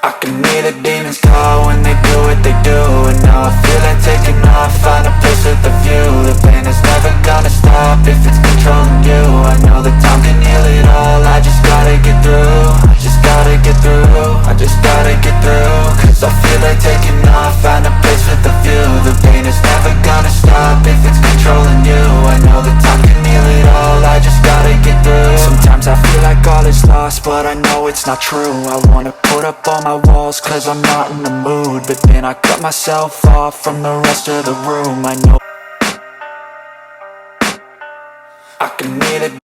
I can hear the demons call when they do what they do. And now I feel like taking off, find a place with a view. The pain is never gonna stop if it's controlling you. I know that time can heal it all, I just gotta get through. I just gotta get through, I just gotta get through. Cause I feel like taking off, find a place with a view. The pain is never gonna stop if it's controlling you. I know that time can heal it all, I just gotta get through. Sometimes I feel like all is lost, but I know it's not true. I wanna put up all my walls cause I'm not in the mood, but then I cut myself off from the rest of the room. I know I can hear the